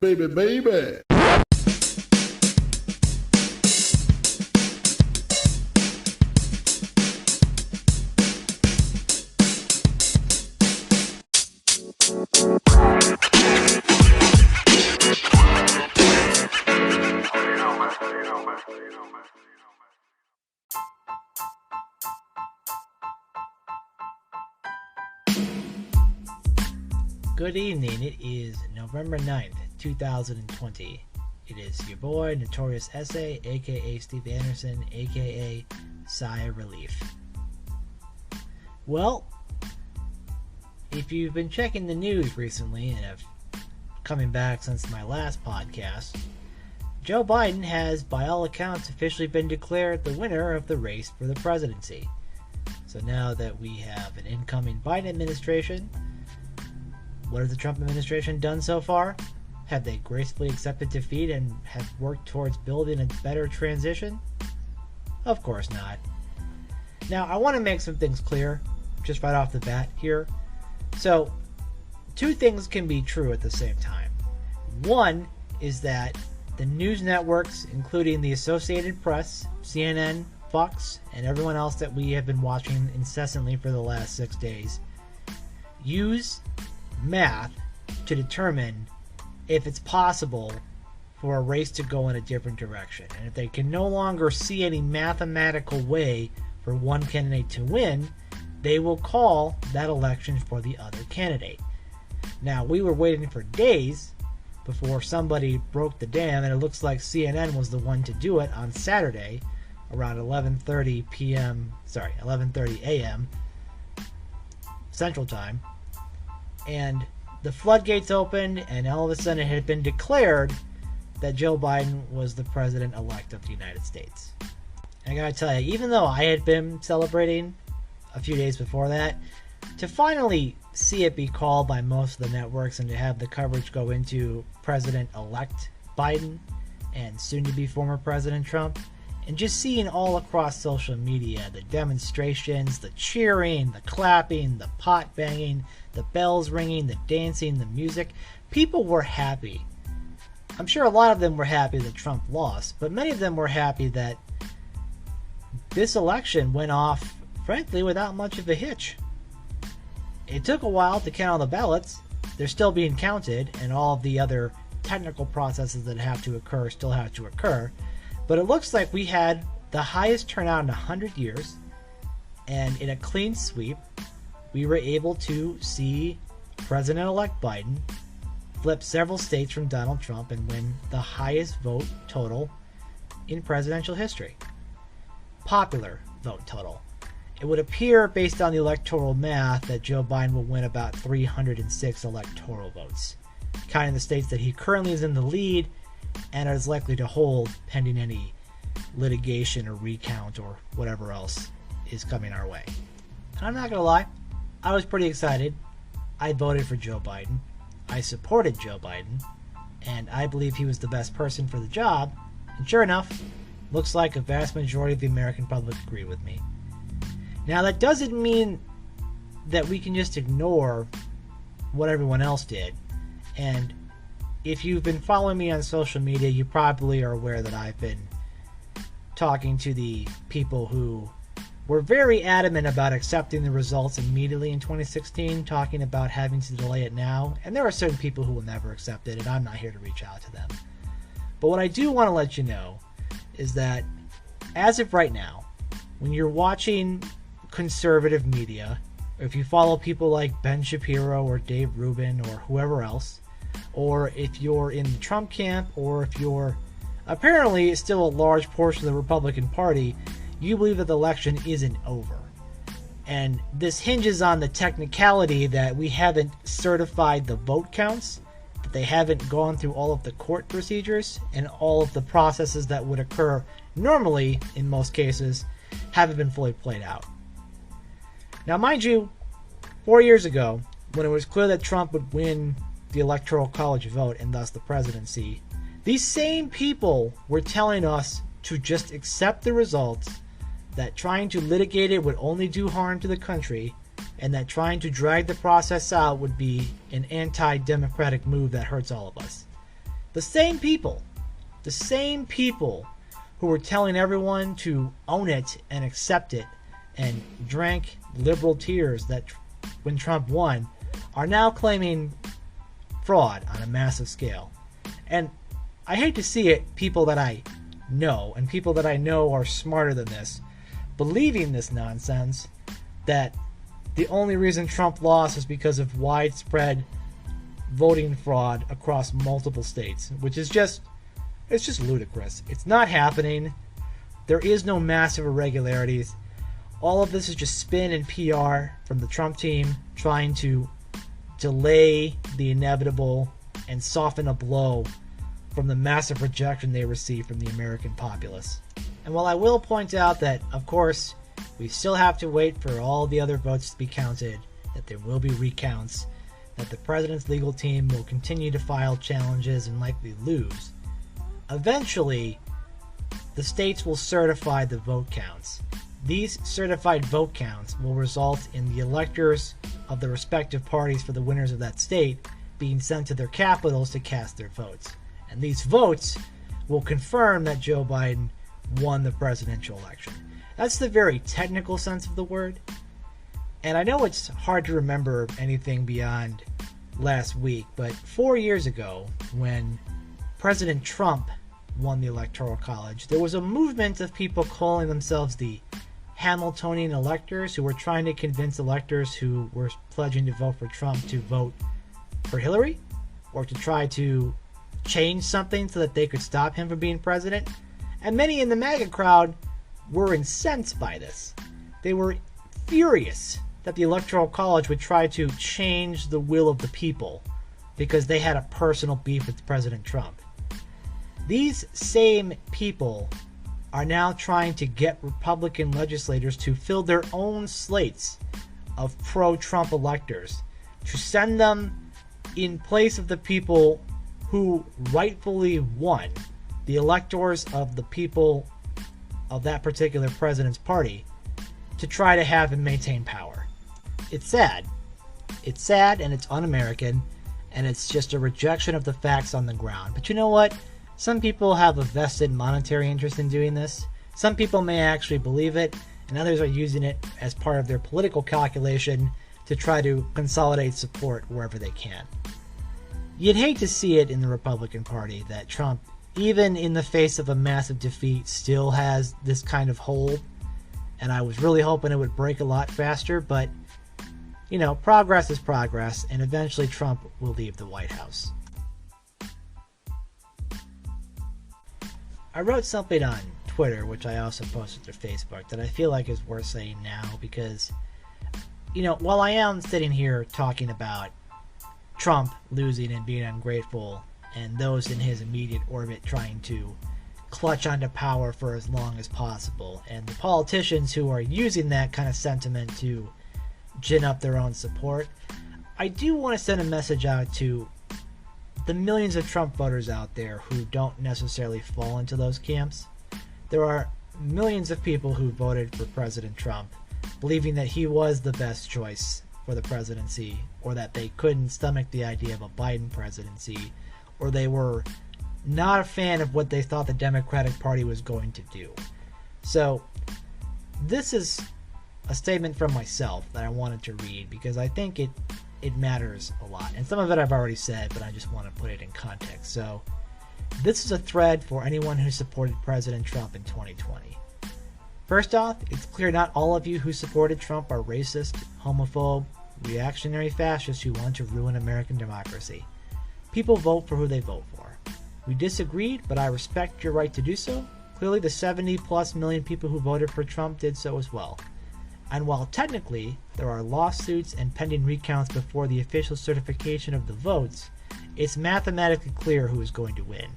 Baby, baby. Good evening, it is November 9th, 2020. It is your boy, NotoriousSA, aka Steve Anderson, aka Sigh of Relief. Well, if you've been checking the news recently and have coming back since my last podcast, Joe Biden has, by all accounts, officially been declared the winner of the race for the presidency. So now that we have an incoming Biden administration, what has the Trump administration done so far? Have they gracefully accepted defeat and have worked towards building a better transition? Of course not. Now, I want to make some things clear, just right off the bat here. So, two things can be true at the same time. One is that the news networks, including the Associated Press, CNN, Fox, and everyone else that we have been watching incessantly for the last 6 days, use math to determine if it's possible for a race to go in a different direction. And if they can no longer see any mathematical way for one candidate to win, they will call that election for the other candidate. Now, we were waiting for days before somebody broke the dam, and it looks like CNN was the one to do it on Saturday around 11:30 a.m. Central Time. And the floodgates opened, and all of a sudden it had been declared that Joe Biden was the president-elect of the United States. And I gotta tell you, even though I had been celebrating a few days before that, to finally see it be called by most of the networks and to have the coverage go into President-elect Biden and soon-to-be former President Trump, and just seeing all across social media, the demonstrations, the cheering, the clapping, the pot banging, the bells ringing, the dancing, the music, people were happy. I'm sure a lot of them were happy that Trump lost, but many of them were happy that this election went off, frankly, without much of a hitch. It took a while to count all the ballots. They're still being counted, and all of the other technical processes that have to occur still have to occur. But it looks like we had the highest turnout in 100 years, and in a clean sweep, we were able to see President-elect Biden flip several states from Donald Trump and win the highest vote total in presidential history. Popular vote total. It would appear, based on the electoral math, that Joe Biden will win about 306 electoral votes, counting the states that he currently is in the lead and is likely to hold pending any litigation or recount or whatever else is coming our way. And I'm not going to lie, I was pretty excited. I voted for Joe Biden. I supported Joe Biden, and I believe he was the best person for the job. And sure enough, looks like a vast majority of the American public agree with me. Now, that doesn't mean that we can just ignore what everyone else did. And if you've been following me on social media, you probably are aware that I've been talking to the people who were very adamant about accepting the results immediately in 2016, talking about having to delay it now. And there are certain people who will never accept it, and I'm not here to reach out to them. But what I do want to let you know is that as of right now, when you're watching conservative media, or if you follow people like Ben Shapiro or Dave Rubin or whoever else, or if you're in the Trump camp, or if you're apparently still a large portion of the Republican Party, you believe that the election isn't over. And this hinges on the technicality that we haven't certified the vote counts, that they haven't gone through all of the court procedures, and all of the processes that would occur normally, in most cases, haven't been fully played out. Now, mind you, 4 years ago, when it was clear that Trump would win the Electoral College vote and thus the presidency, these same people were telling us to just accept the results, that trying to litigate it would only do harm to the country, and that trying to drag the process out would be an anti-democratic move that hurts all of us. The same people who were telling everyone to own it and accept it and drank liberal tears that when Trump won are now claiming fraud on a massive scale. And I hate to see it, people that I know, and people that I know are smarter than this, believing this nonsense, that the only reason Trump lost is because of widespread voting fraud across multiple states, which is just ludicrous. It's not happening. There is no massive irregularities. All of this is just spin and PR from the Trump team trying to delay the inevitable and soften a blow from the massive rejection they receive from the American populace. And while I will point out that, of course, we still have to wait for all the other votes to be counted, that there will be recounts, that the president's legal team will continue to file challenges and likely lose, eventually, the states will certify the vote counts. These certified vote counts will result in the electors of the respective parties for the winners of that state being sent to their capitals to cast their votes. And these votes will confirm that Joe Biden won the presidential election. That's the very technical sense of the word. And I know it's hard to remember anything beyond last week, but 4 years ago, when President Trump won the Electoral College, there was a movement of people calling themselves the Hamiltonian electors, who were trying to convince electors who were pledging to vote for Trump to vote for Hillary, or to try to change something so that they could stop him from being president. And many in the MAGA crowd were incensed by this. They were furious that the Electoral College would try to change the will of the people because they had a personal beef with President Trump. These same people are now trying to get Republican legislators to fill their own slates of pro-Trump electors, to send them in place of the people who rightfully won, the electors of the people of that particular president's party, to try to have him maintain power. It's sad. It's sad and it's un-American, and it's just a rejection of the facts on the ground. But you know what? Some people have a vested monetary interest in doing this. Some people may actually believe it, and others are using it as part of their political calculation to try to consolidate support wherever they can. You'd hate to see it in the Republican Party that Trump, even in the face of a massive defeat, still has this kind of hold. And I was really hoping it would break a lot faster, but, you know, progress is progress, and eventually Trump will leave the White House. I wrote something on Twitter, which I also posted to Facebook, that I feel like is worth saying now because, you know, while I am sitting here talking about Trump losing and being ungrateful, and those in his immediate orbit trying to clutch onto power for as long as possible, and the politicians who are using that kind of sentiment to gin up their own support, I do want to send a message out to the millions of Trump voters out there who don't necessarily fall into those camps. There are millions of people who voted for President Trump, believing that he was the best choice for the presidency, or that they couldn't stomach the idea of a Biden presidency, or they were not a fan of what they thought the Democratic Party was going to do. So this is a statement from myself that I wanted to read because I think it matters a lot. And some of it I've already said, but I just want to put it in context. So this is a thread for anyone who supported President Trump in 2020. First off, it's clear not all of you who supported Trump are racist, homophobe, reactionary fascists who want to ruin American democracy. People vote for who they vote for. We disagreed, but I respect your right to do so. Clearly the 70+ million people who voted for Trump did so as well. And while technically there are lawsuits and pending recounts before the official certification of the votes, it's mathematically clear who is going to win.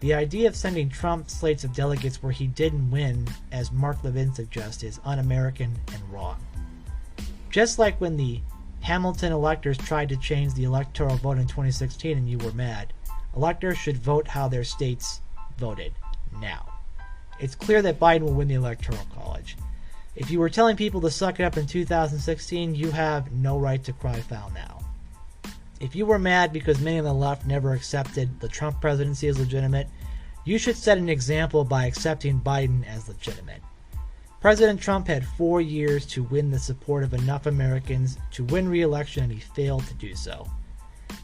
The idea of sending Trump slates of delegates where he didn't win, as Mark Levin suggests, is un-American and wrong. Just like when the Hamilton electors tried to change the electoral vote in 2016 and you were mad, electors should vote how their states voted now. It's clear that Biden will win the Electoral College. If you were telling people to suck it up in 2016, you have no right to cry foul now. If you were mad because many on the left never accepted the Trump presidency as legitimate, you should set an example by accepting Biden as legitimate. President Trump had 4 years to win the support of enough Americans to win re-election, and he failed to do so.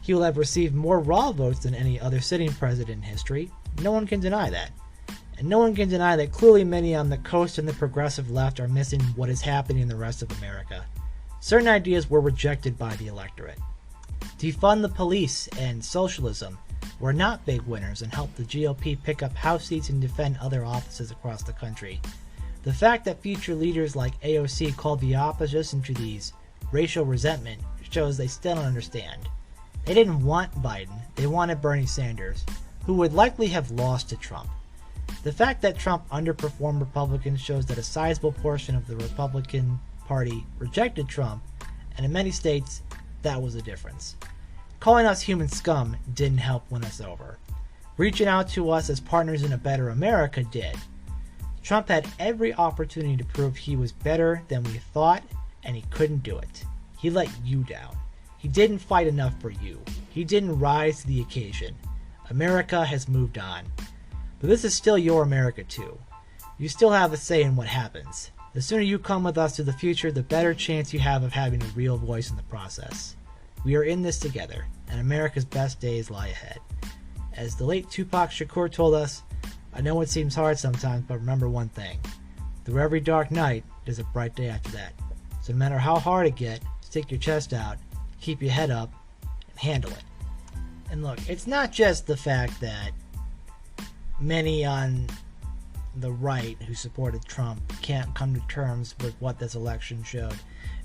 He will have received more raw votes than any other sitting president in history. No one can deny that. And no one can deny that clearly many on the coast and the progressive left are missing what is happening in the rest of America. Certain ideas were rejected by the electorate. Defund the police and socialism were not big winners and helped the GOP pick up House seats and defend other offices across the country. The fact that future leaders like AOC called the opposition to these racial resentment shows they still don't understand. They didn't want Biden, they wanted Bernie Sanders, who would likely have lost to Trump. The fact that Trump underperformed Republicans shows that a sizable portion of the Republican Party rejected Trump, and in many states, that was the difference. Calling us human scum didn't help win us over. Reaching out to us as partners in a better America did. Trump had every opportunity to prove he was better than we thought, and he couldn't do it. He let you down. He didn't fight enough for you. He didn't rise to the occasion. America has moved on. But this is still your America too. You still have a say in what happens. The sooner you come with us to the future, the better chance you have of having a real voice in the process. We are in this together, and America's best days lie ahead. As the late Tupac Shakur told us, I know it seems hard sometimes, but remember one thing. Through every dark night, there's a bright day after that. So no matter how hard it gets, stick your chest out, keep your head up, and handle it. And look, it's not just the fact that many on the right who supported Trump can't come to terms with what this election showed.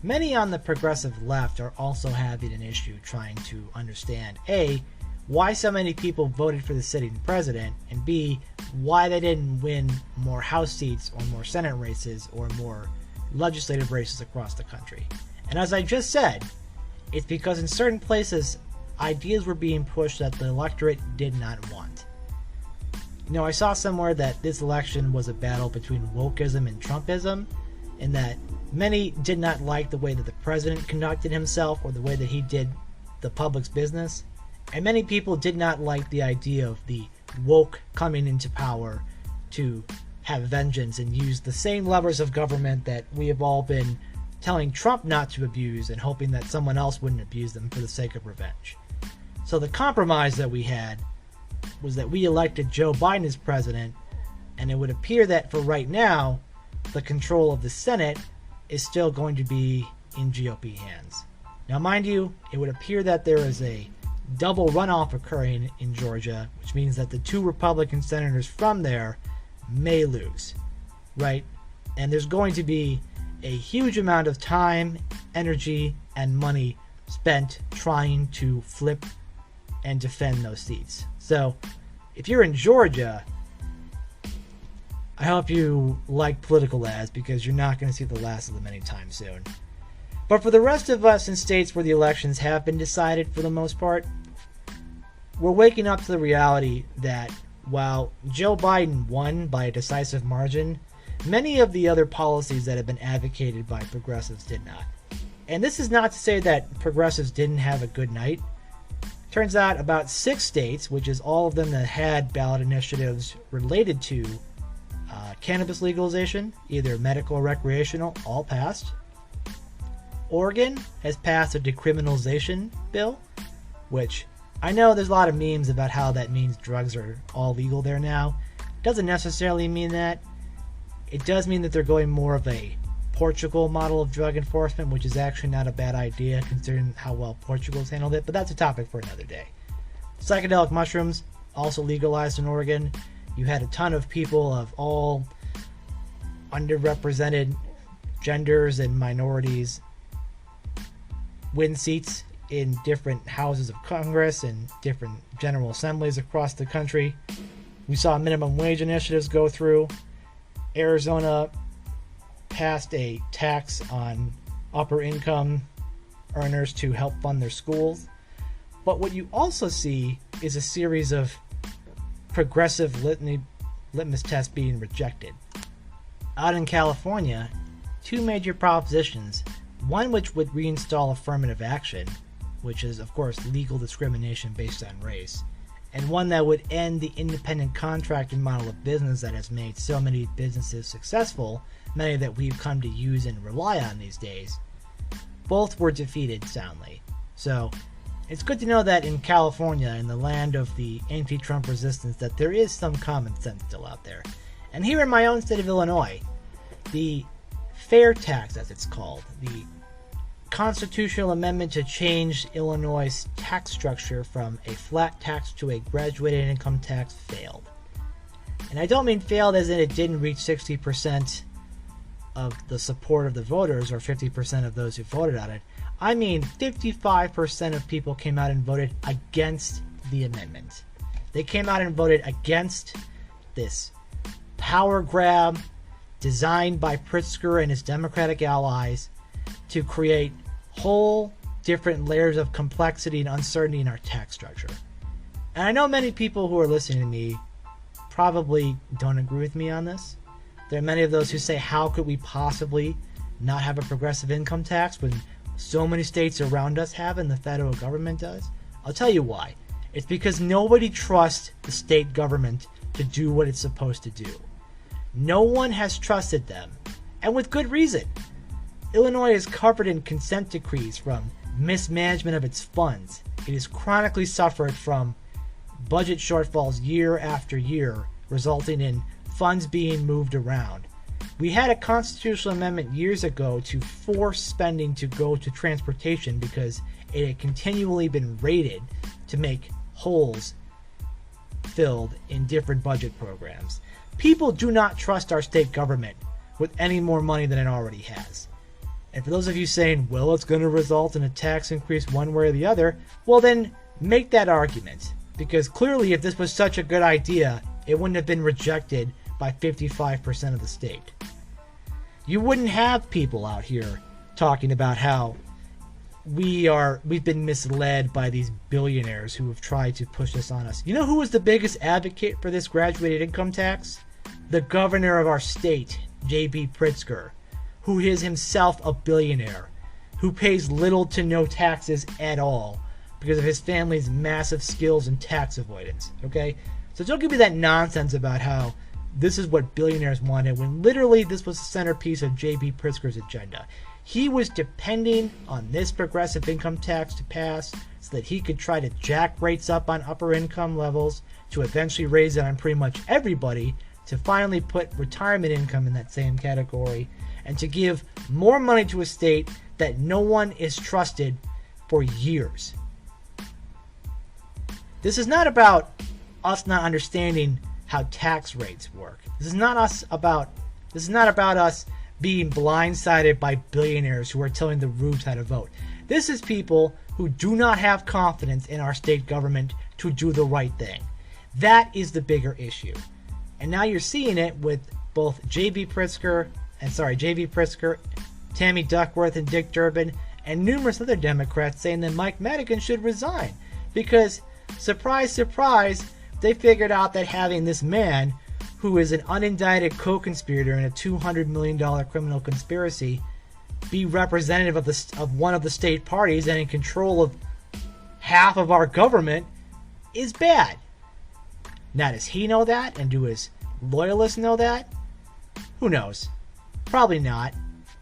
Many on the progressive left are also having an issue trying to understand A, why so many people voted for the sitting president, and B, why they didn't win more House seats or more Senate races or more legislative races across the country. And as I just said, it's because in certain places, ideas were being pushed that the electorate did not want. You know, I saw somewhere that this election was a battle between wokeism and Trumpism, and that many did not like the way that the president conducted himself or the way that he did the public's business. And many people did not like the idea of the woke coming into power to have vengeance and use the same levers of government that we have all been telling Trump not to abuse and hoping that someone else wouldn't abuse them for the sake of revenge. So the compromise that we had was that we elected Joe Biden as president, and it would appear that for right now, the control of the Senate is still going to be in GOP hands. Now, mind you, it would appear that there is a double runoff occurring in Georgia, which means that the two Republican senators from there may lose, right? And there's going to be a huge amount of time, energy, and money spent trying to flip and defend those seats. So, if you're in Georgia, I hope you like political ads because you're not going to see the last of them anytime soon. But for the rest of us in states where the elections have been decided for the most part, we're waking up to the reality that while Joe Biden won by a decisive margin, many of the other policies that have been advocated by progressives did not. And this is not to say that progressives didn't have a good night. Turns out about 6 states, which is all of them that had ballot initiatives related to cannabis legalization, either medical or recreational, all passed. Oregon has passed a decriminalization bill, which I know there's a lot of memes about how that means drugs are all legal there now. Doesn't necessarily mean that. It does mean that they're going more of a Portugal model of drug enforcement, which is actually not a bad idea considering how well Portugal's handled it, but that's a topic for another day. Psychedelic mushrooms, also legalized in Oregon. You had a ton of people of all underrepresented genders and minorities win seats in different houses of Congress and different general assemblies across the country. We saw minimum wage initiatives go through. Arizona passed a tax on upper income earners to help fund their schools. But what you also see is a series of progressive litmus tests being rejected. Out in California, two major propositions, one which would reinstall affirmative action, which is of course legal discrimination based on race, and one that would end the independent contractor model of business that has made so many businesses successful, many that we've come to use and rely on these days. Both were defeated soundly. So it's good to know that in California, in the land of the anti-Trump resistance, that there is some common sense still out there. And here in my own state of Illinois, the fair tax, as it's called, the constitutional amendment to change Illinois' tax structure from a flat tax to a graduated income tax failed. And I don't mean failed as in it didn't reach 60% of the support of the voters or 50% of those who voted on it. I mean 55% of people came out and voted against the amendment. They came out and voted against this power grab designed by Pritzker and his Democratic allies to create whole different layers of complexity and uncertainty in our tax structure. And I know many people who are listening to me probably don't agree with me on this. There are many of those who say, how could we possibly not have a progressive income tax when so many states around us have and the federal government does? I'll tell you why. It's because nobody trusts the state government to do what it's supposed to do. No one has trusted them, and with good reason. Illinois is covered in consent decrees from mismanagement of its funds. It has chronically suffered from budget shortfalls year after year, resulting in funds being moved around. We had a constitutional amendment years ago to force spending to go to transportation because it had continually been raided to make holes filled in different budget programs. People do not trust our state government with any more money than it already has. And for those of you saying, well, it's going to result in a tax increase one way or the other, well then make that argument. Because clearly if this was such a good idea, it wouldn't have been rejected by 55% of the state. You wouldn't have people out here talking about how we've been misled by these billionaires who have tried to push this on us. You know who was the biggest advocate for this graduated income tax? The governor of our state, J.B. Pritzker, who is himself a billionaire, who pays little to no taxes at all because of his family's massive skills in tax avoidance. Okay? So don't give me that nonsense about how this is what billionaires wanted when literally this was the centerpiece of J.B. Pritzker's agenda. He was depending on this progressive income tax to pass so that he could try to jack rates up on upper income levels to eventually raise it on pretty much everybody to finally put retirement income in that same category and to give more money to a state that no one is trusted for years. This is not about us not understanding how tax rates work. This is not about us being blindsided by billionaires who are telling the rubes how to vote. This is people who do not have confidence in our state government to do the right thing. That is the bigger issue. And now you're seeing it with both J.B. Pritzker, Tammy Duckworth, and Dick Durbin, and numerous other Democrats saying that Mike Madigan should resign. Because, surprise, surprise, they figured out that having this man, who is an unindicted co-conspirator in a $200 million criminal conspiracy, be representative of one of the state parties and in control of half of our government is bad. Now, does he know that? And do his loyalists know that? Who knows? Probably not.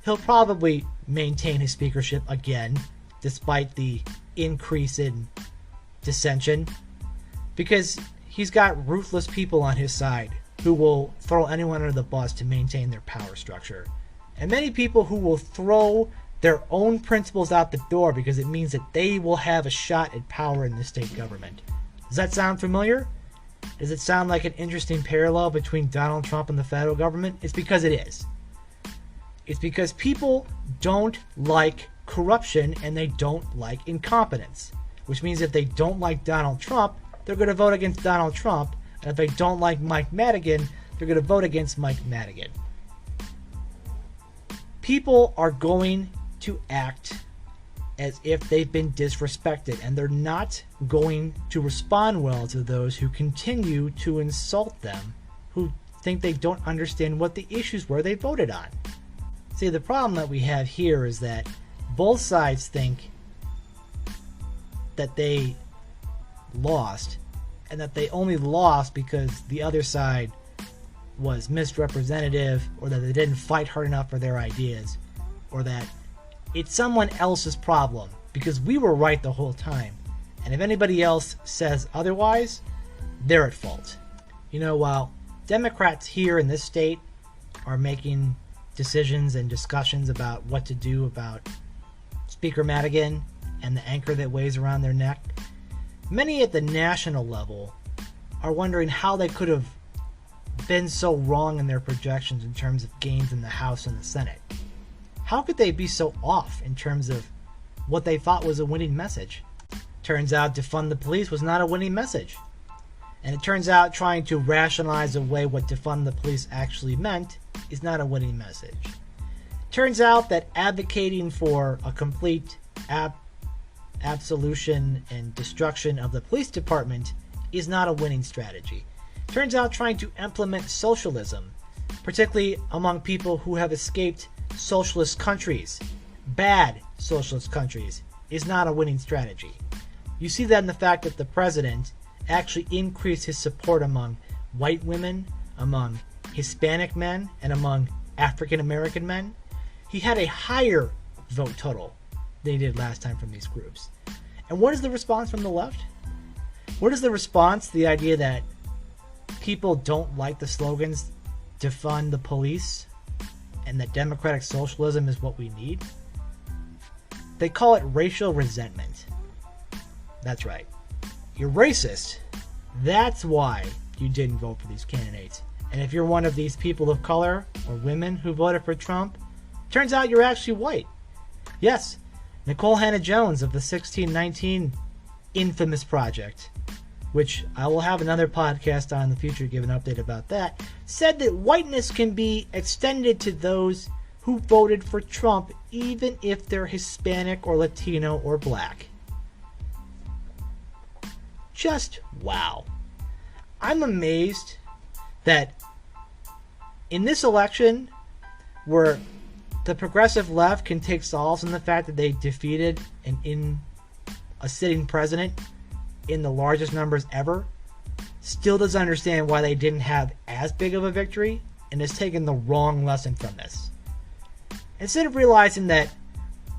He'll probably maintain his speakership again, despite the increase in dissension, because he's got ruthless people on his side who will throw anyone under the bus to maintain their power structure. And many people who will throw their own principles out the door because it means that they will have a shot at power in the state government. Does that sound familiar? Does it sound like an interesting parallel between Donald Trump and the federal government? It's because it is. It's because people don't like corruption and they don't like incompetence. Which means if they don't like Donald Trump, they're going to vote against Donald Trump. And if they don't like Mike Madigan, they're going to vote against Mike Madigan. People are going to act as if they've been disrespected, and they're not going to respond well to those who continue to insult them, who think they don't understand what the issues were they voted on. See, the problem that we have here is that both sides think that they lost, and that they only lost because the other side was misrepresentative, or that they didn't fight hard enough for their ideas, or that it's someone else's problem because we were right the whole time. And if anybody else says otherwise, they're at fault. You know, while Democrats here in this state are making decisions and discussions about what to do about Speaker Madigan and the anchor that weighs around their neck, many at the national level are wondering how they could have been so wrong in their projections in terms of gains in the House and the Senate. How could they be so off in terms of what they thought was a winning message? Turns out defund the police was not a winning message. And it turns out trying to rationalize away what defund the police actually meant is not a winning message. Turns out that advocating for a complete absolution and destruction of the police department is not a winning strategy. Turns out trying to implement socialism, particularly among people who have escaped socialist countries, bad socialist countries, is not a winning strategy. You see that in the fact that the president actually increased his support among white women, among Hispanic men, and among African American men. He had a higher vote total than he did last time from these groups. And what is the response from the left? What is the response to the idea that people don't like the slogans defund the police and that democratic socialism is what we need? They call it racial resentment. That's right. You're racist. That's why you didn't vote for these candidates. And if you're one of these people of color or women who voted for Trump, turns out you're actually white. Yes, Nicole Hannah-Jones of the 1619 infamous project, which I will have another podcast on in the future to give an update about that, said that whiteness can be extended to those who voted for Trump even if they're Hispanic or Latino or black. Just wow. I'm amazed that in this election, where the progressive left can take solace in the fact that they defeated a sitting president in the largest numbers ever, still doesn't understand why they didn't have as big of a victory and has taken the wrong lesson from this. Instead of realizing that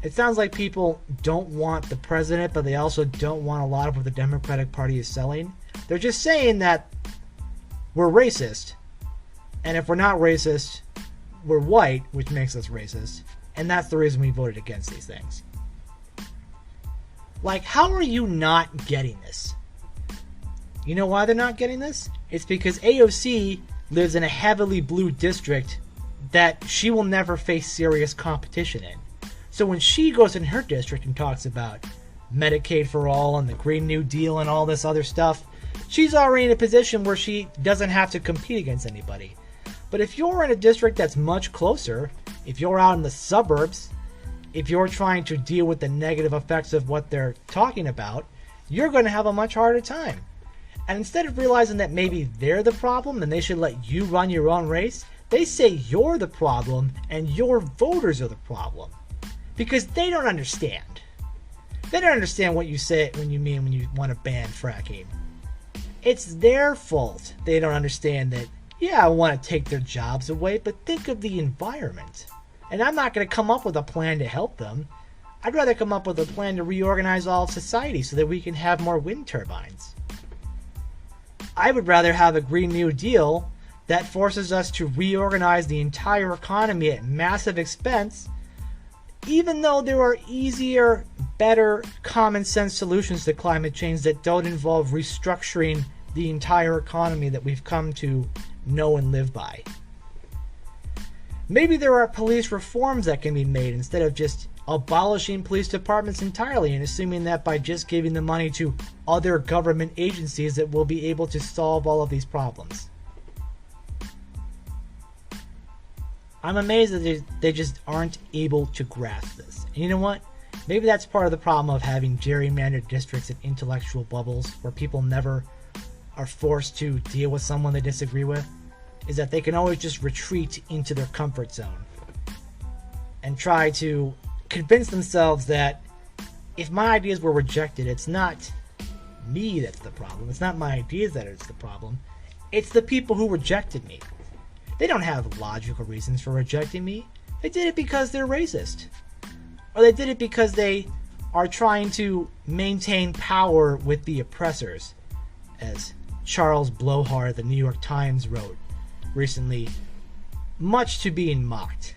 it sounds like people don't want the president, but they also don't want a lot of what the Democratic Party is selling, they're just saying that we're racist, and if we're not racist, we're white, which makes us racist, and that's the reason we voted against these things. Like, how are you not getting this? You know why they're not getting this? It's because AOC lives in a heavily blue district that she will never face serious competition in. So when she goes in her district and talks about Medicaid for all and the Green New Deal and all this other stuff, she's already in a position where she doesn't have to compete against anybody. But if you're in a district that's much closer, if you're out in the suburbs, if you're trying to deal with the negative effects of what they're talking about, you're going to have a much harder time. And instead of realizing that maybe they're the problem and they should let you run your own race, they say you're the problem and your voters are the problem. Because they don't understand. They don't understand what you say when you want to ban fracking. It's their fault they don't understand that, yeah, I want to take their jobs away, but think of the environment. And I'm not going to come up with a plan to help them. I'd rather come up with a plan to reorganize all of society so that we can have more wind turbines. I would rather have a Green New Deal that forces us to reorganize the entire economy at massive expense, even though there are easier, better, common sense solutions to climate change that don't involve restructuring the entire economy that we've come to know and live by. Maybe there are police reforms that can be made instead of just abolishing police departments entirely and assuming that by just giving the money to other government agencies that will be able to solve all of these problems. I'm amazed that they just aren't able to grasp this. And you know what? Maybe that's part of the problem of having gerrymandered districts and intellectual bubbles where people never are forced to deal with someone they disagree with, is that they can always just retreat into their comfort zone. and try to convince themselves that if my ideas were rejected, it's not me that's the problem. It's not my ideas that it's the problem. It's the people who rejected me. They don't have logical reasons for rejecting me. They did it because they're racist. Or they did it because they are trying to maintain power with the oppressors, as Charles Blowhard of the New York Times wrote recently, much to being mocked.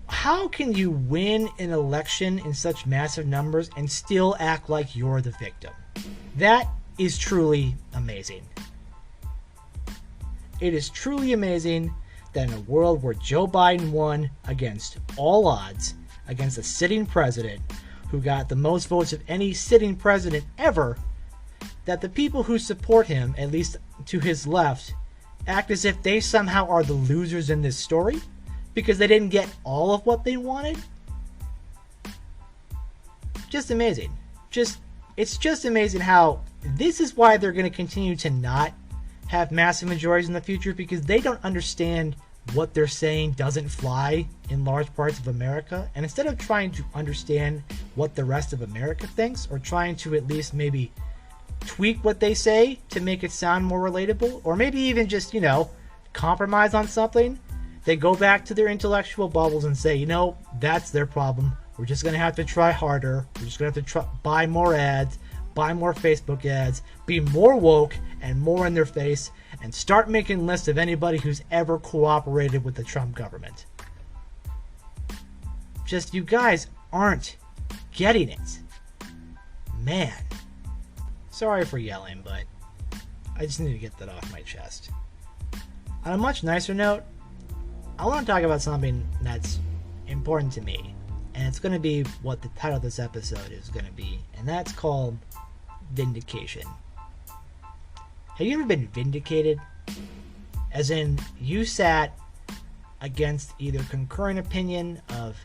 How can you win an election in such massive numbers and still act like you're the victim? That is truly amazing. It is truly amazing that in a world where Joe Biden won against all odds, against a sitting president who got the most votes of any sitting president ever, that the people who support him, at least to his left, act as if they somehow are the losers in this story because they didn't get all of what they wanted. Just amazing. It's just amazing how this is why they're going to continue to not have massive majorities in the future, because they don't understand what they're saying doesn't fly in large parts of America. And instead of trying to understand what the rest of America thinks, or trying to at least maybe tweak what they say to make it sound more relatable, or maybe even just, compromise on something, they go back to their intellectual bubbles and say, that's their problem. We're just going to have to try harder. We're just going to have to buy more ads, buy more Facebook ads, be more woke and more in their face, and start making lists of anybody who's ever cooperated with the Trump government. Just, you guys aren't getting it. Man. Sorry for yelling, but I just need to get that off my chest. On a much nicer note, I want to talk about something that's important to me, and it's going to be what the title of this episode is going to be, and that's called Vindication. Have you ever been vindicated? As in, you sat against either concurrent opinion of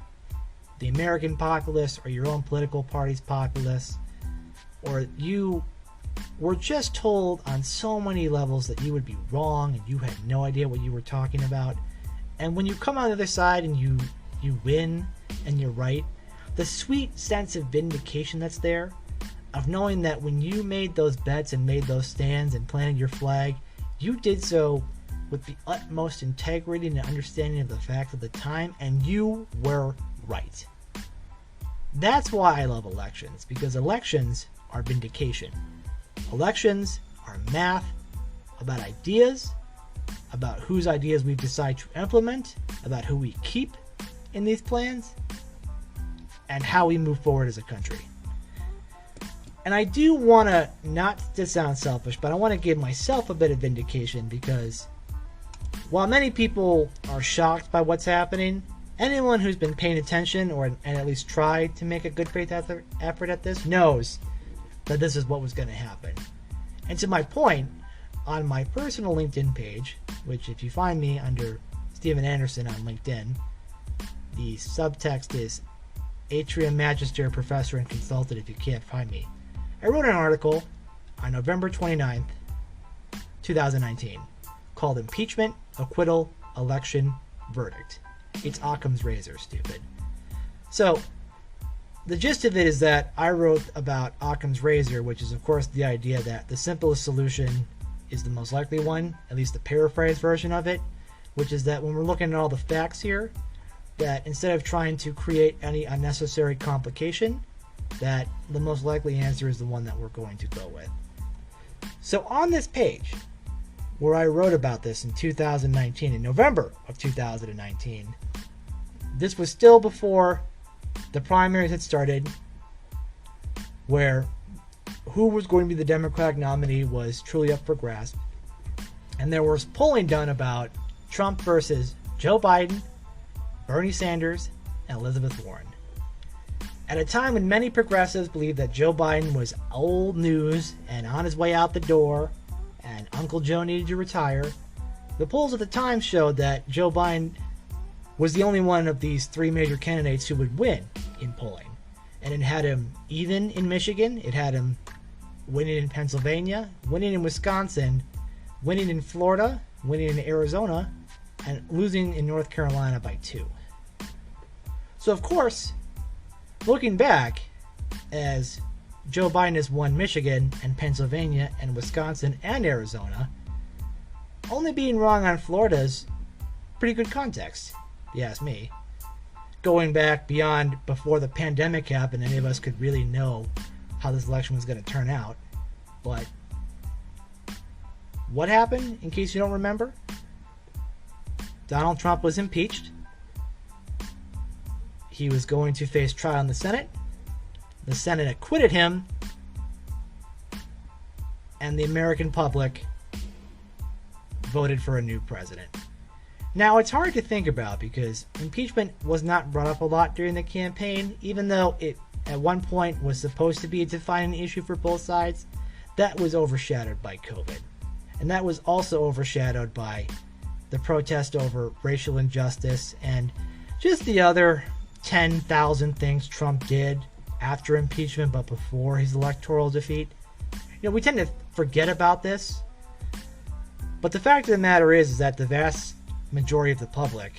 the American populace or your own political party's populace, or you were just told on so many levels that you would be wrong and you had no idea what you were talking about. And when you come on the other side and you win and you're right, the sweet sense of vindication that's there, of knowing that when you made those bets and made those stands and planted your flag, you did so with the utmost integrity and understanding of the facts of the time, and you were right. That's why I love elections, because elections are vindication. Elections are math about ideas, about whose ideas we decide to implement, about who we keep in these plans, and how we move forward as a country. And I do want to, not to sound selfish, but I want to give myself a bit of vindication, because while many people are shocked by what's happening, anyone who's been paying attention and at least tried to make a good faith effort at this knows that this is what was going to happen. And to my point, on my personal LinkedIn page, which if you find me under Steven Anderson on LinkedIn, the subtext is Atrium Magister Professor and Consultant if you can't find me. I wrote an article on November 29th, 2019, called Impeachment, Acquittal, Election, Verdict. It's Occam's razor, stupid. So, the gist of it is that I wrote about Occam's razor, which is of course the idea that the simplest solution is the most likely one, at least the paraphrase version of it, which is that when we're looking at all the facts here, that instead of trying to create any unnecessary complication, that the most likely answer is the one that we're going to go with. So on this page, where I wrote about this in 2019, in November of 2019, this was still before the primaries had started, where who was going to be the Democratic nominee was truly up for grasp. And there was polling done about Trump versus Joe Biden, Bernie Sanders, and Elizabeth Warren. At a time when many progressives believed that Joe Biden was old news and on his way out the door, and Uncle Joe needed to retire, the polls at the time showed that Joe Biden was the only one of these three major candidates who would win in polling. And it had him even in Michigan, it had him winning in Pennsylvania, winning in Wisconsin, winning in Florida, winning in Arizona, and losing in North Carolina by 2. So, of course, looking back, as Joe Biden has won Michigan and Pennsylvania and Wisconsin and Arizona, only being wrong on Florida is pretty good context, if you ask me. Going back beyond before the pandemic happened, any of us could really know how this election was going to turn out. But what happened, in case you don't remember? Donald Trump was impeached. He was going to face trial in the Senate. The Senate acquitted him. And the American public voted for a new president. Now, it's hard to think about because impeachment was not brought up a lot during the campaign, even though it at one point was supposed to be a defining issue for both sides. That was overshadowed by COVID. And that was also overshadowed by the protest over racial injustice and just the other 10,000 things Trump did after impeachment but before his electoral defeat. You know, we tend to forget about this, but the fact of the matter is that the vast majority of the public,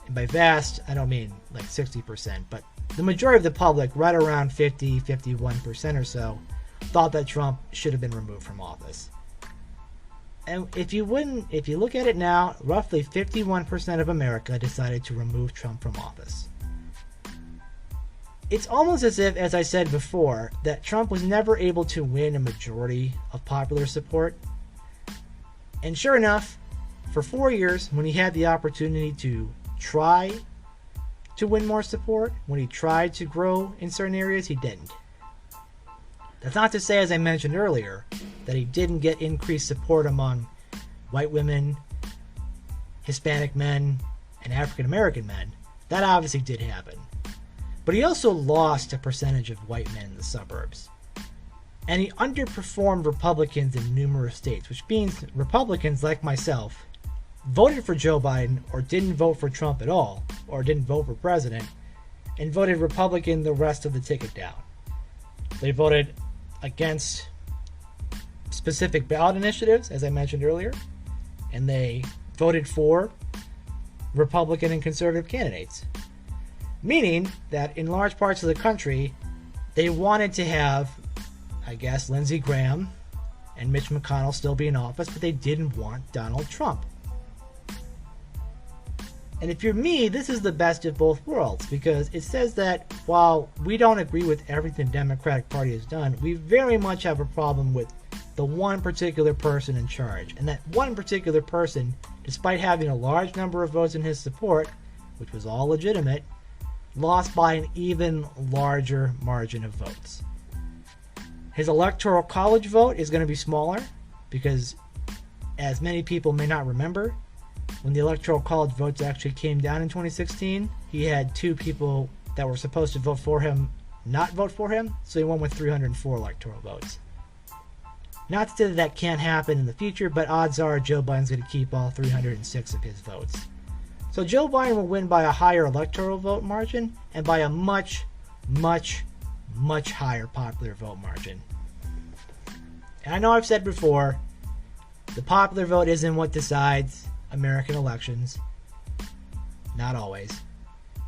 and by vast I don't mean like 60%, but the majority of the public, right around 51% or so, thought that Trump should have been removed from office. And if you look at it now, roughly 51% of America decided to remove Trump from office. It's almost as if, as I said before, that Trump was never able to win a majority of popular support. And sure enough, for 4 years, when he had the opportunity to try to win more support, when he tried to grow in certain areas, he didn't. That's not to say, as I mentioned earlier, that he didn't get increased support among white women, Hispanic men, and African American men. That obviously did happen. But he also lost a percentage of white men in the suburbs. And he underperformed Republicans in numerous states, which means Republicans like myself voted for Joe Biden or didn't vote for Trump at all, or didn't vote for president, and voted Republican the rest of the ticket down. They voted against specific ballot initiatives, as I mentioned earlier, and they voted for Republican and conservative candidates. Meaning that in large parts of the country, they wanted to have, I guess, Lindsey Graham and Mitch McConnell still be in office, but they didn't want Donald Trump. And if you're me, this is the best of both worlds, because it says that while we don't agree with everything the Democratic Party has done, we very much have a problem with the one particular person in charge. And that one particular person, despite having a large number of votes in his support, which was all legitimate, lost by an even larger margin of votes. His electoral college vote is going to be smaller because, as many people may not remember, when the electoral college votes actually came down in 2016, he had 2 people that were supposed to vote for him not vote for him, so he won with 304 electoral votes. Not to say that can't happen in the future, but odds are Joe Biden's going to keep all 306 of his votes. So Joe Biden will win by a higher electoral vote margin and by a much, much, much higher popular vote margin. And I know I've said before, the popular vote isn't what decides American elections. Not always.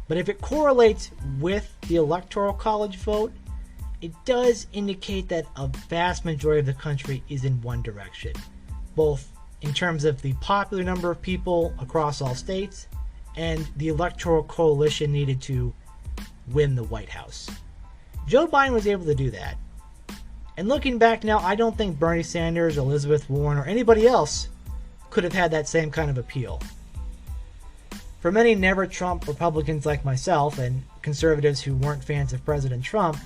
But if it correlates with the electoral college vote, it does indicate that a vast majority of the country is in one direction, both in terms of the popular number of people across all states and the electoral coalition needed to win the White House. Joe Biden was able to do that. And looking back now, I don't think Bernie Sanders, Elizabeth Warren, or anybody else could have had that same kind of appeal. For many never-Trump Republicans like myself and conservatives who weren't fans of President Trump,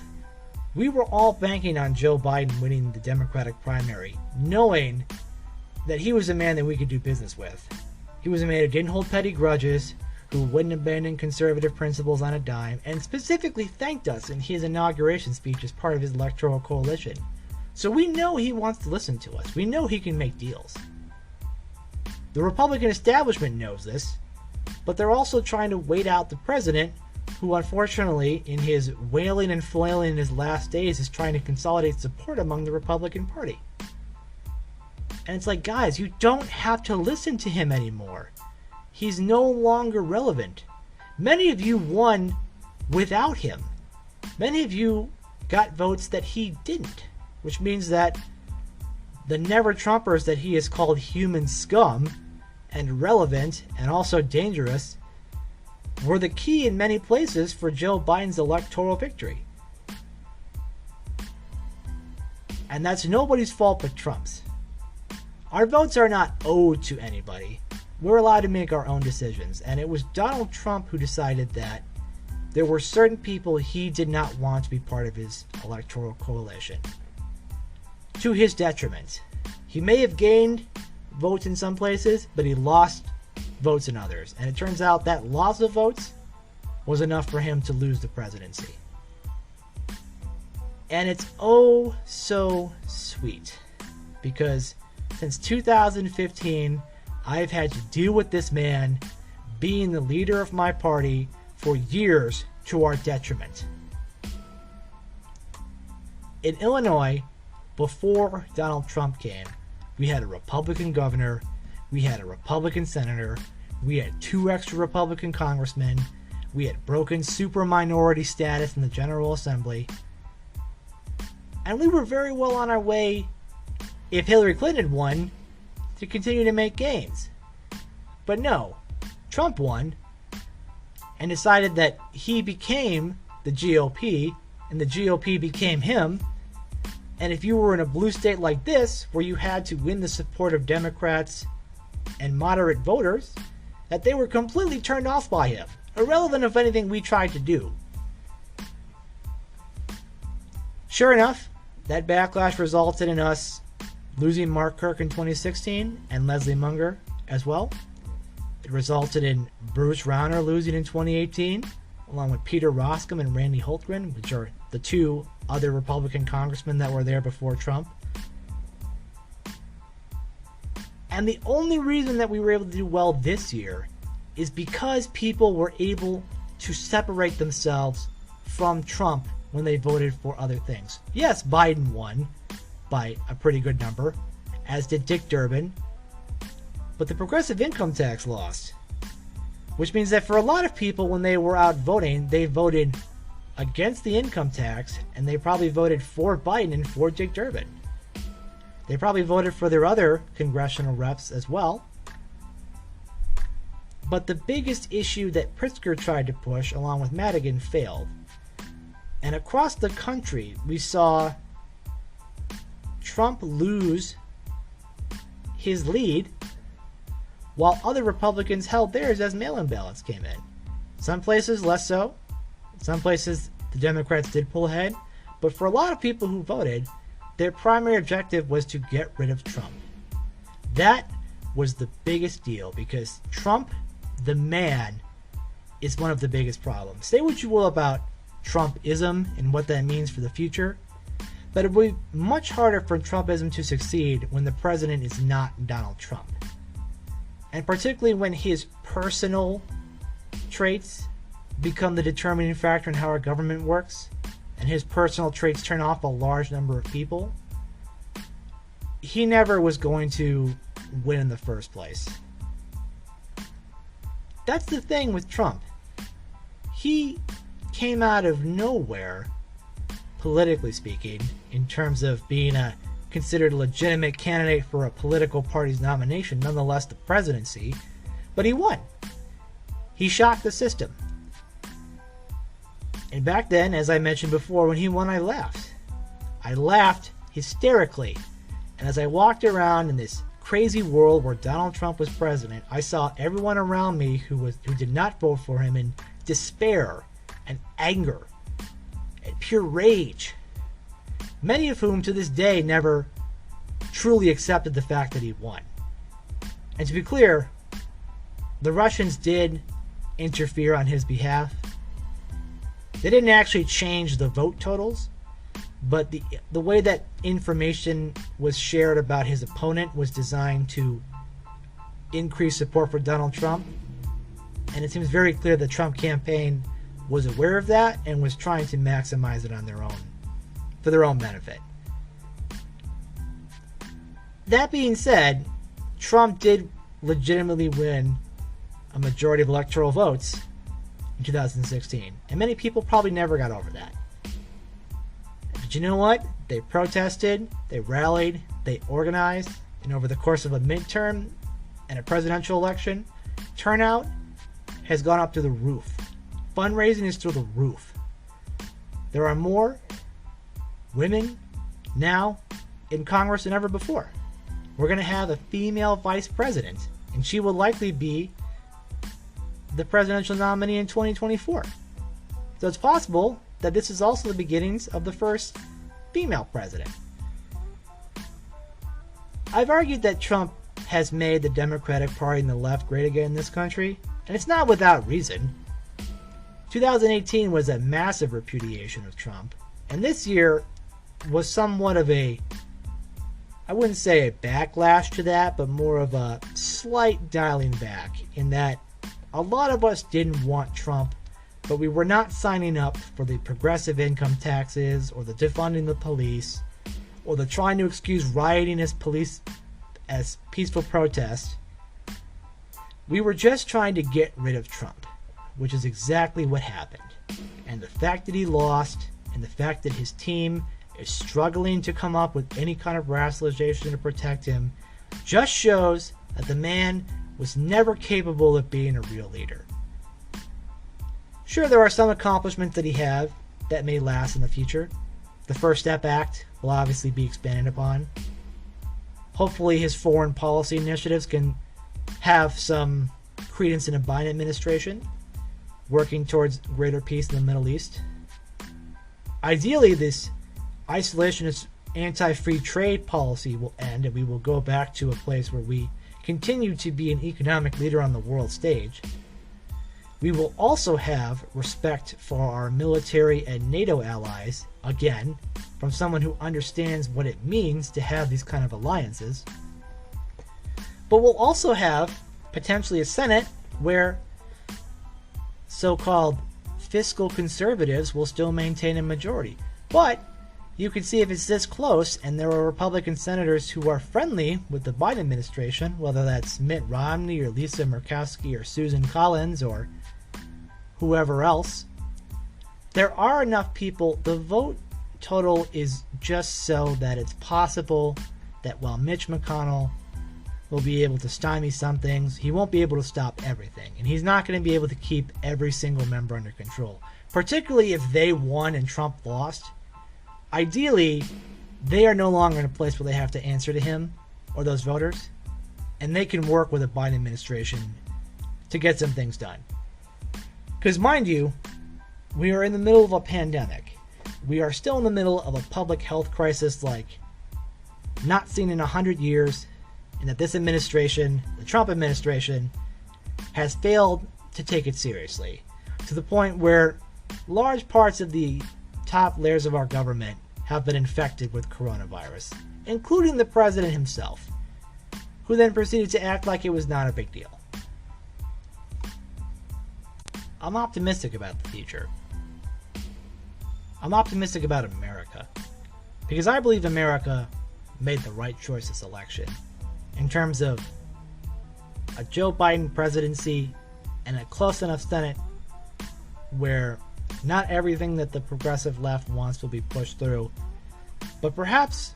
we were all banking on Joe Biden winning the Democratic primary, knowing that he was a man that we could do business with. He was a man who didn't hold petty grudges, who wouldn't abandon conservative principles on a dime, and specifically thanked us in his inauguration speech as part of his electoral coalition. So we know he wants to listen to us. We know he can make deals. The Republican establishment knows this, but they're also trying to wait out the president, who unfortunately, in his wailing and flailing in his last days, is trying to consolidate support among the Republican Party. And it's like, guys, you don't have to listen to him anymore. he's no longer relevant. Many of you won without him. Many of you got votes that he didn't, which means that the never-Trumpers that he has called human scum and irrelevant and also dangerous were the key in many places for Joe Biden's electoral victory. And that's nobody's fault but Trump's. Our votes are not owed to anybody. We're allowed to make our own decisions. And it was Donald Trump who decided that there were certain people he did not want to be part of his electoral coalition, to his detriment. He may have gained votes in some places, but he lost votes in others. And it turns out that loss of votes was enough for him to lose the presidency. And it's oh so sweet, because since 2015, I've had to deal with this man being the leader of my party for years to our detriment. In Illinois, before Donald Trump came, we had a Republican governor, we had a Republican senator, we had 2 extra Republican congressmen, we had broken super minority status in the General Assembly, and we were very well on our way, if Hillary Clinton won, to continue to make gains. But no, Trump won and decided that he became the GOP and the GOP became him. And if you were in a blue state like this, where you had to win the support of Democrats and moderate voters, that they were completely turned off by him, irrelevant of anything we tried to do. Sure enough, that backlash resulted in us losing Mark Kirk in 2016 and Leslie Munger as well. It resulted in Bruce Rauner losing in 2018, along with Peter Roskam and Randy Hultgren, which are the 2 other Republican congressmen that were there before Trump. And the only reason that we were able to do well this year is because people were able to separate themselves from Trump when they voted for other things. Yes, Biden won by a pretty good number, as did Dick Durbin, but the progressive income tax lost, which means that for a lot of people, when they were out voting, they voted against the income tax, and they probably voted for Biden and for Dick Durbin. They probably voted for their other congressional reps as well. But the biggest issue that Pritzker tried to push, along with Madigan, failed. And across the country, we saw Trump lose his lead, while other Republicans held theirs as mail-in ballots came in. Some places less so. Some places the Democrats did pull ahead. But for a lot of people who voted, their primary objective was to get rid of Trump. That was the biggest deal, because Trump, the man, is one of the biggest problems. Say what you will about Trumpism and what that means for the future, but it will be much harder for Trumpism to succeed when the president is not Donald Trump. And particularly when his personal traits become the determining factor in how our government works, and his personal traits turn off a large number of people, he never was going to win in the first place. That's the thing with Trump. He came out of nowhere, politically speaking, in terms of being considered a legitimate candidate for a political party's nomination, nonetheless the presidency, but he won. He shocked the system. And back then, as I mentioned before, when he won, I laughed. I laughed hysterically. And as I walked around in this crazy world where Donald Trump was president, I saw everyone around me who did not vote for him in despair and anger and pure rage. Many of whom to this day never truly accepted the fact that he won. And to be clear, the Russians did interfere on his behalf. They didn't actually change the vote totals, but the way that information was shared about his opponent was designed to increase support for Donald Trump. And it seems very clear the Trump campaign was aware of that and was trying to maximize it on their own, for their own benefit. That being said, Trump did legitimately win a majority of electoral votes in 2016. And many people probably never got over that. But you know what? They protested, they rallied, they organized, and over the course of a midterm and a presidential election, turnout has gone up to the roof. Fundraising is through the roof. There are more women now in Congress than ever before. We're going to have a female vice president, and she will likely be the presidential nominee in 2024. So it's possible that this is also the beginnings of the first female president. I've argued that Trump has made the Democratic Party and the left great again in this country, and it's not without reason. 2018 was a massive repudiation of Trump, and this year was somewhat of a, I wouldn't say a backlash to that, but more of a slight dialing back, in that a lot of us didn't want Trump, but we were not signing up for the progressive income taxes, or the defunding the police, or the trying to excuse rioting as peaceful protest. We were just trying to get rid of Trump, which is exactly what happened. And the fact that he lost, and the fact that his team is struggling to come up with any kind of rationalization to protect him, just shows that the man was never capable of being a real leader. Sure, there are some accomplishments that he has that may last in the future. The First Step Act will obviously be expanded upon. Hopefully his foreign policy initiatives can have some credence in a Biden administration, working towards greater peace in the Middle East. Ideally, this isolationist anti-free trade policy will end, and we will go back to a place where we continue to be an economic leader on the world stage. We will also have respect for our military and NATO allies, again, from someone who understands what it means to have these kind of alliances. But we'll also have potentially a Senate where so-called fiscal conservatives will still maintain a majority. But you can see if it's this close and there are Republican senators who are friendly with the Biden administration, whether that's Mitt Romney or Lisa Murkowski or Susan Collins or whoever else, there are enough people. The vote total is just so that it's possible that while Mitch McConnell will be able to stymie some things, he won't be able to stop everything. And he's not going to be able to keep every single member under control. Particularly if they won and Trump lost. Ideally, they are no longer in a place where they have to answer to him or those voters. And they can work with a Biden administration to get some things done. Because mind you, we are in the middle of a pandemic. We are still in the middle of a public health crisis like not seen in 100 years. And that this administration, the Trump administration, has failed to take it seriously, to the point where large parts of the top layers of our government have been infected with coronavirus, including the president himself, who then proceeded to act like it was not a big deal. I'm optimistic about the future. I'm optimistic about America, because I believe America made the right choice this election. In terms of a Joe Biden presidency and a close enough Senate where not everything that the progressive left wants will be pushed through, but perhaps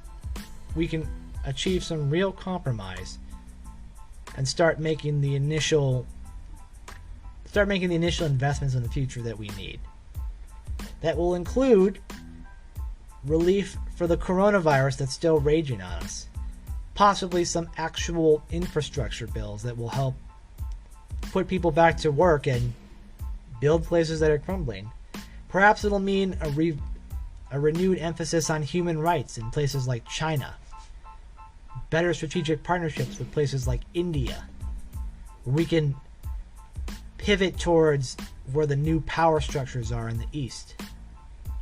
we can achieve some real compromise and start making the initial investments in the future that we need. That will include relief for the coronavirus that's still raging on us. Possibly some actual infrastructure bills that will help put people back to work and build places that are crumbling. Perhaps it'll mean a renewed emphasis on human rights in places like China. Better strategic partnerships with places like India. Where we can pivot towards where the new power structures are in the East.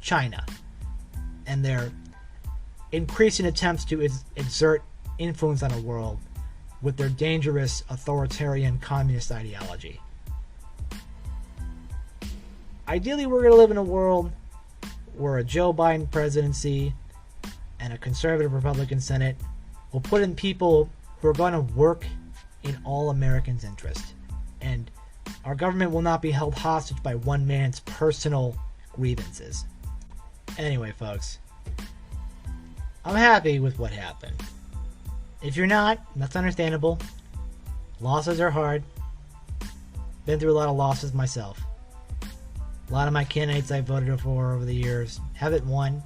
China. And their increasing attempts to exert influence on the world with their dangerous authoritarian communist ideology. Ideally, we're going to live in a world where a Joe Biden presidency and a conservative Republican Senate will put in people who are going to work in all Americans' interest and Our government will not be held hostage by one man's personal grievances. Anyway, folks, I'm happy with what happened. If you're not, that's understandable. Losses are hard. Been through a lot of losses myself. A lot of my candidates I voted for over the years haven't won.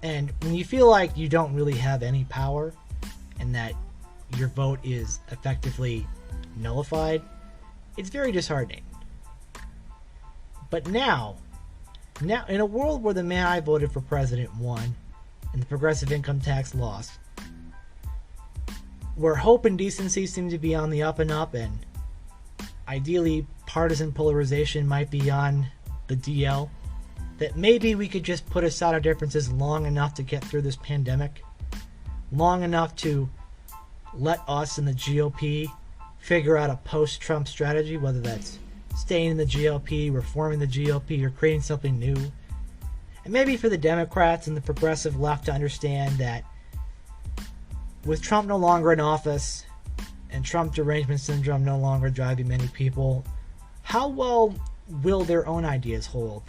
And when you feel like you don't really have any power and that your vote is effectively nullified, it's very disheartening. But now, in a world where the man I voted for president won and the progressive income tax lost, where hope and decency seem to be on the up and up, and ideally partisan polarization might be on the DL, that maybe we could just put aside our differences long enough to get through this pandemic, long enough to let us in the GOP figure out a post-Trump strategy, whether that's staying in the GOP, reforming the GOP, or creating something new. And maybe for the Democrats and the progressive left to understand that with Trump no longer in office and Trump derangement syndrome no longer driving many people, how well will their own ideas hold?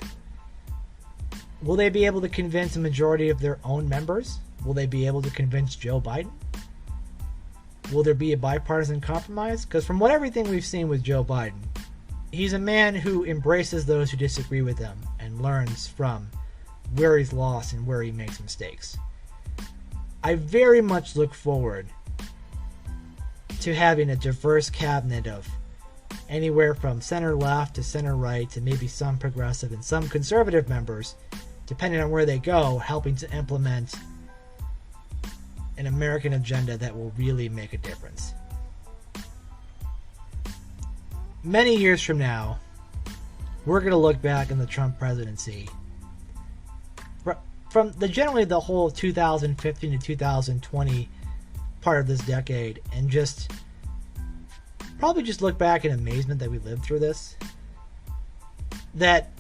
Will they be able to convince a majority of their own members? Will they be able to convince Joe Biden? Will there be a bipartisan compromise? Because from everything we've seen with Joe Biden, he's a man who embraces those who disagree with him and learns from where he's lost and where he makes mistakes. I very much look forward to having a diverse cabinet of anywhere from center left to center right to maybe some progressive and some conservative members, depending on where they go, helping to implement an American agenda that will really make a difference. Many years from now, we're going to look back on the Trump presidency from generally the whole 2015 to 2020 part of this decade, and probably just look back in amazement that we lived through this. That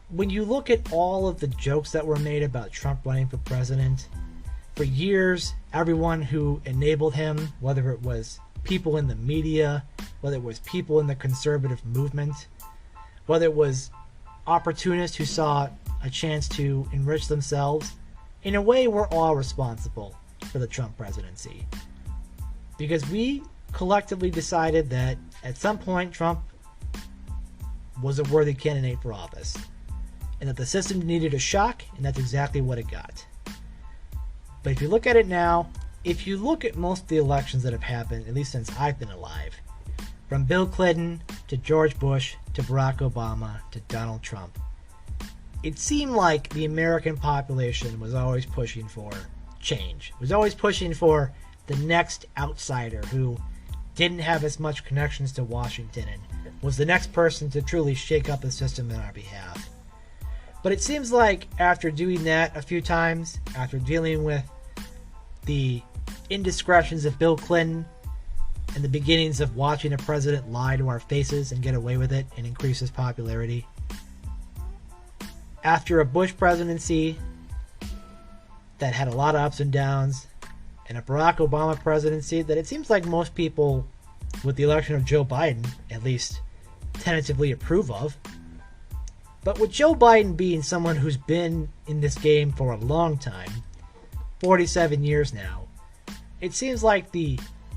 when you look at all of the jokes that were made about Trump running for president, for years, everyone who enabled him, whether it was people in the media, whether it was people in the conservative movement, whether it was opportunists who saw a chance to enrich themselves, in a way, we're all responsible for the Trump presidency. Because we collectively decided that at some point Trump was a worthy candidate for office, and that the system needed a shock, and that's exactly what it got. But if you look at it now, if you look at most of the elections that have happened, at least since I've been alive, from Bill Clinton to George Bush to Barack Obama to Donald Trump, it seemed like the American population was always pushing for change. It was always pushing for the next outsider who didn't have as much connections to Washington and was the next person to truly shake up the system on our behalf. But it seems like after doing that a few times, after dealing with the indiscretions of Bill Clinton and the beginnings of watching a president lie to our faces and get away with it and increase his popularity, after a Bush presidency that had a lot of ups and downs, and a Barack Obama presidency that it seems like most people, with the election of Joe Biden, at least tentatively approve of. But with Joe Biden being someone who's been in this game for a long time, 47 years now, it seems like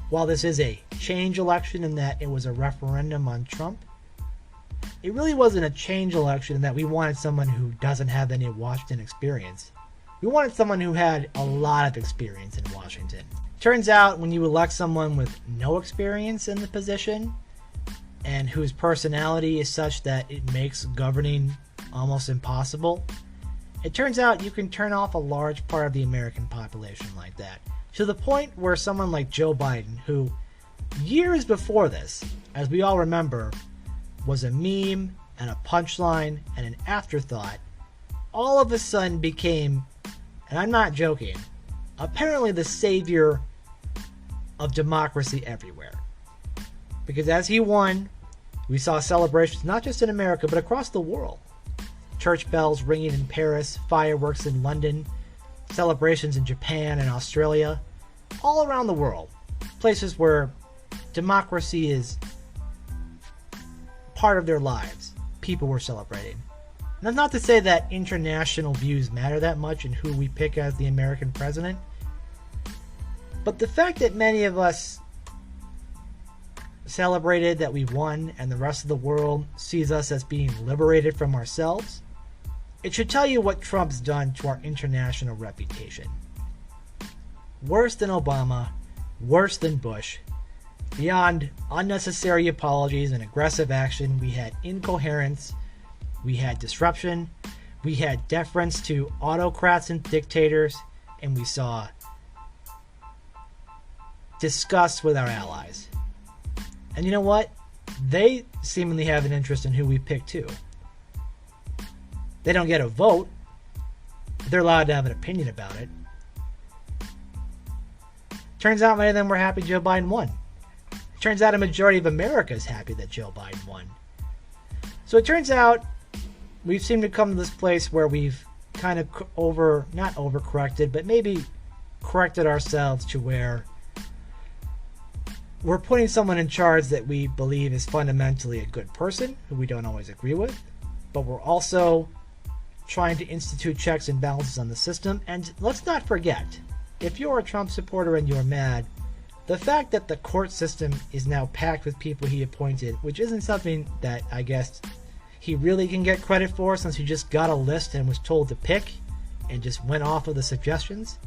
while this is a change election in that it was a referendum on Trump, it really wasn't a change election in that we wanted someone who doesn't have any Washington experience. We wanted someone who had a lot of experience in Washington. Turns out when you elect someone with no experience in the position and whose personality is such that it makes governing almost impossible, it turns out you can turn off a large part of the American population like that. To the point where someone like Joe Biden, who years before this, as we all remember, was a meme and a punchline and an afterthought, all of a sudden became, and I'm not joking, apparently the savior of democracy everywhere. Because as he won, we saw celebrations not just in America, but across the world. Church bells ringing in Paris, fireworks in London, celebrations in Japan and Australia, all around the world. Places where democracy is part of their lives, people were celebrating. And that's not to say that international views matter that much in who we pick as the American president, but the fact that many of us celebrated that we won and the rest of the world sees us as being liberated from ourselves, it should tell you what Trump's done to our international reputation. Worse than Obama, worse than Bush. Beyond unnecessary apologies and aggressive action, we had incoherence, we had disruption, we had deference to autocrats and dictators, and we saw disgust with our allies. And you know what? They seemingly have an interest in who we pick too. They don't get a vote. They're allowed to have an opinion about it. Turns out many of them were happy Joe Biden won. Turns out a majority of America is happy that Joe Biden won. So it turns out we've seemed to come to this place where we've kind of not overcorrected, but maybe corrected ourselves to where we're putting someone in charge that we believe is fundamentally a good person, who we don't always agree with, but we're also trying to institute checks and balances on the system. And let's not forget, if you're a Trump supporter and you're mad, the fact that the court system is now packed with people he appointed, which isn't something that I guess he really can get credit for, since he just got a list and was told to pick and just went off of the suggestions.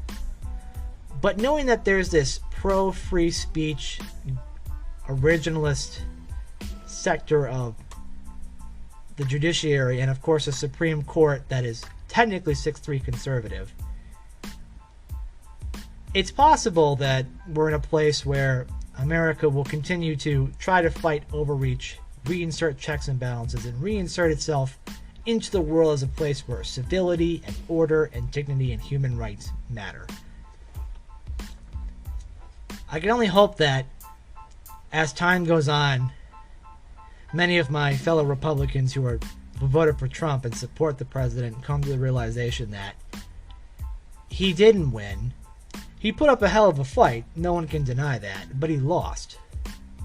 But knowing that there's this pro-free speech, originalist sector of the judiciary, and of course a Supreme Court that is technically 6'3" conservative, it's possible that we're in a place where America will continue to try to fight overreach, reinsert checks and balances, and reinsert itself into the world as a place where civility and order and dignity and human rights matter. I can only hope that as time goes on, many of my fellow Republicans who voted for Trump and support the president come to the realization that he didn't win. He put up a hell of a fight, no one can deny that, but he lost.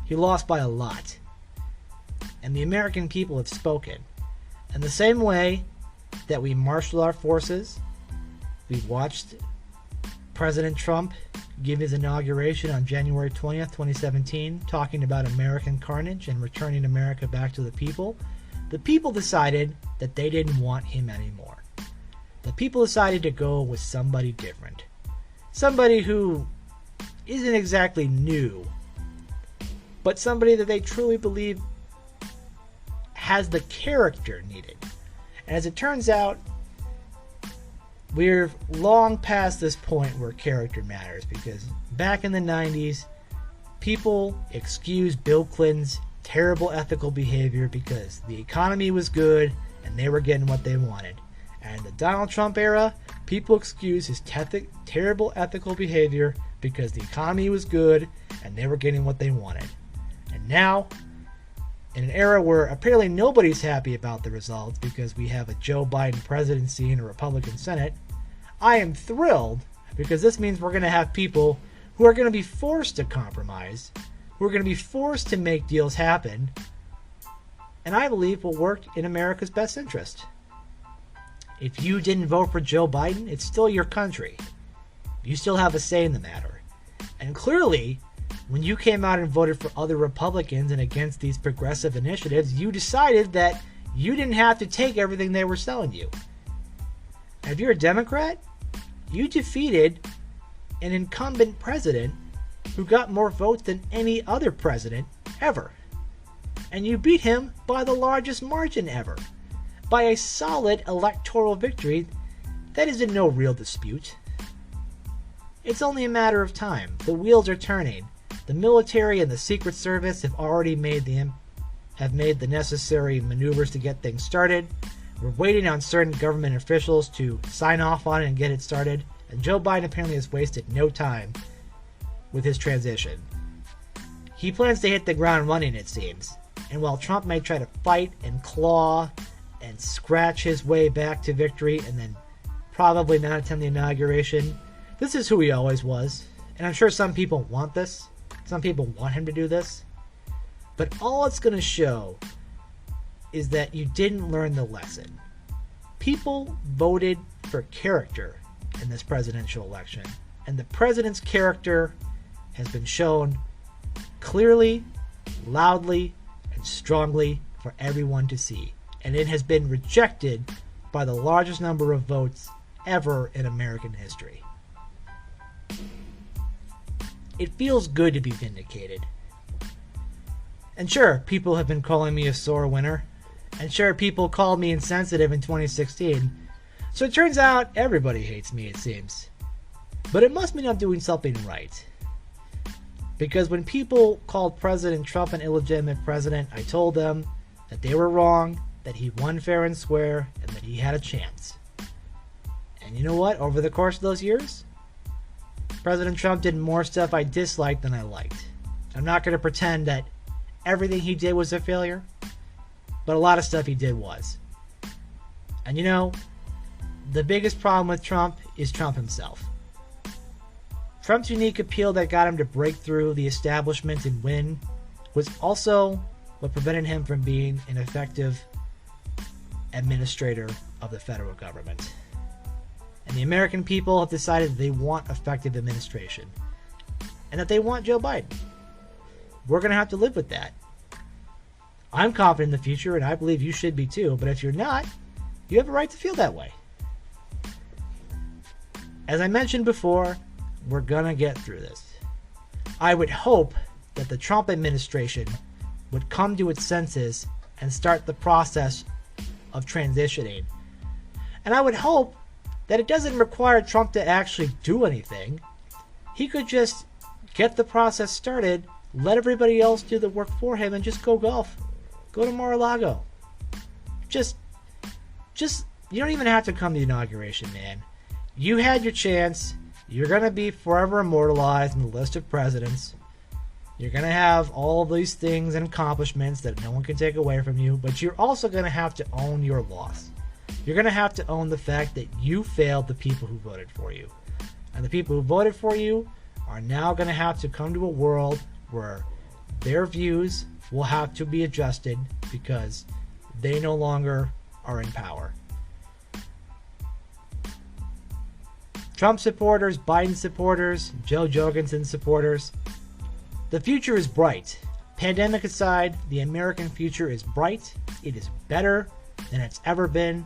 He lost by a lot. And the American people have spoken. And the same way that we marshaled our forces, we watched President Trump give his inauguration on January 20th, 2017, talking about American carnage and returning America back to the people decided that they didn't want him anymore. The people decided to go with somebody different. Somebody who isn't exactly new, but somebody that they truly believe has the character needed. And as it turns out, we're long past this point where character matters, because back in the 90s, people excused Bill Clinton's terrible ethical behavior because the economy was good and they were getting what they wanted. And in the Donald Trump era, people excused his terrible ethical behavior because the economy was good and they were getting what they wanted. And now, in an era where apparently nobody's happy about the results because we have a Joe Biden presidency and a Republican Senate, I am thrilled, because this means we're going to have people who are going to be forced to compromise, who are going to be forced to make deals happen, and I believe will work in America's best interest. If you didn't vote for Joe Biden, it's still your country. You still have a say in the matter. And clearly, when you came out and voted for other Republicans and against these progressive initiatives, you decided that you didn't have to take everything they were selling you. And if you're a Democrat, you defeated an incumbent president who got more votes than any other president ever. And you beat him by the largest margin ever. By a solid electoral victory that is in no real dispute. It's only a matter of time. The wheels are turning. The military and the Secret Service have already made the necessary maneuvers to get things started. We're waiting on certain government officials to sign off on it and get it started. And Joe Biden apparently has wasted no time with his transition. He plans to hit the ground running, it seems. And while Trump may try to fight and claw and scratch his way back to victory and then probably not attend the inauguration, this is who he always was. And I'm sure some people want this. Some people want him to do this. But all it's going to show is that you didn't learn the lesson. People voted for character in this presidential election, and the president's character has been shown clearly, loudly, and strongly for everyone to see. And it has been rejected by the largest number of votes ever in American history. It feels good to be vindicated. And sure, people have been calling me a sore winner. And sure, people called me insensitive in 2016. So it turns out everybody hates me, it seems. But it must mean I'm doing something right. Because when people called President Trump an illegitimate president, I told them that they were wrong, that he won fair and square, and that he had a chance. And you know what? Over the course of those years, President Trump did more stuff I disliked than I liked. I'm not going to pretend that everything he did was a failure, but a lot of stuff he did was. And you know, the biggest problem with Trump is Trump himself. Trump's unique appeal that got him to break through the establishment and win was also what prevented him from being an effective administrator of the federal government. And the American people have decided they want effective administration and that they want Joe Biden. We're going to have to live with that. I'm confident in the future, and I believe you should be too, but if you're not, you have a right to feel that way. As I mentioned before, we're going to get through this. I would hope that the Trump administration would come to its senses and start the process of transitioning. And I would hope that it doesn't require Trump to actually do anything. He could just get the process started, let everybody else do the work for him, and just go golf. Go to Mar-a-Lago. Just, you don't even have to come to the inauguration, man. You had your chance. You're going to be forever immortalized in the list of presidents. You're going to have all these things and accomplishments that no one can take away from you, but you're also going to have to own your loss. You're going to have to own the fact that you failed the people who voted for you. And the people who voted for you are now going to have to come to a world where their views will have to be adjusted because they no longer are in power. Trump supporters, Biden supporters, Joe Jorgensen supporters, the future is bright. Pandemic aside, the American future is bright. It is better than it's ever been,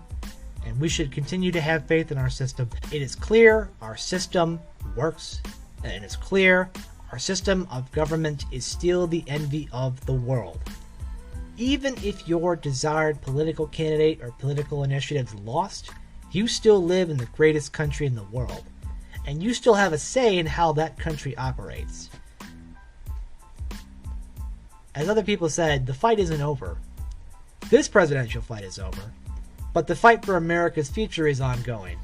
and we should continue to have faith in our system. It is clear our system works, and it's clear our system of government is still the envy of the world. Even if your desired political candidate or political initiatives lost, you still live in the greatest country in the world, and you still have a say in how that country operates. As other people said, the fight isn't over. This presidential fight is over, but the fight for America's future is ongoing.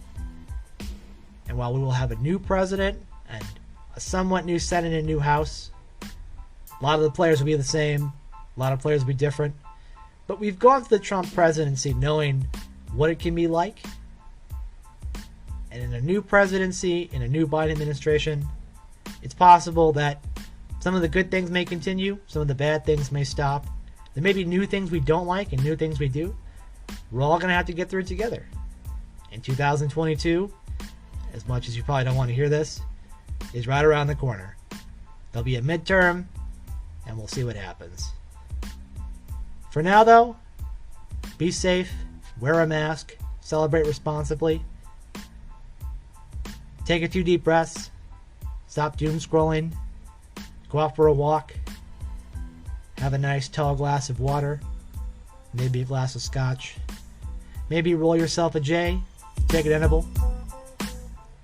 And while we will have a new president and a somewhat new Senate and new House, a lot of the players will be the same, a lot of players will be different, but we've gone through the Trump presidency knowing what it can be like. And in a new presidency, in a new Biden administration, it's possible that some of the good things may continue, some of the bad things may stop. There may be new things we don't like and new things we do. We're all going to have to get through it together. In 2022, as much as you probably don't want to hear this, is right around the corner. There'll be a midterm, and we'll see what happens. For now, though, be safe, wear a mask, celebrate responsibly, take a few deep breaths, stop doom scrolling, go out for a walk, have a nice tall glass of water, maybe a glass of scotch, maybe roll yourself a J, take an edible.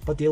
But the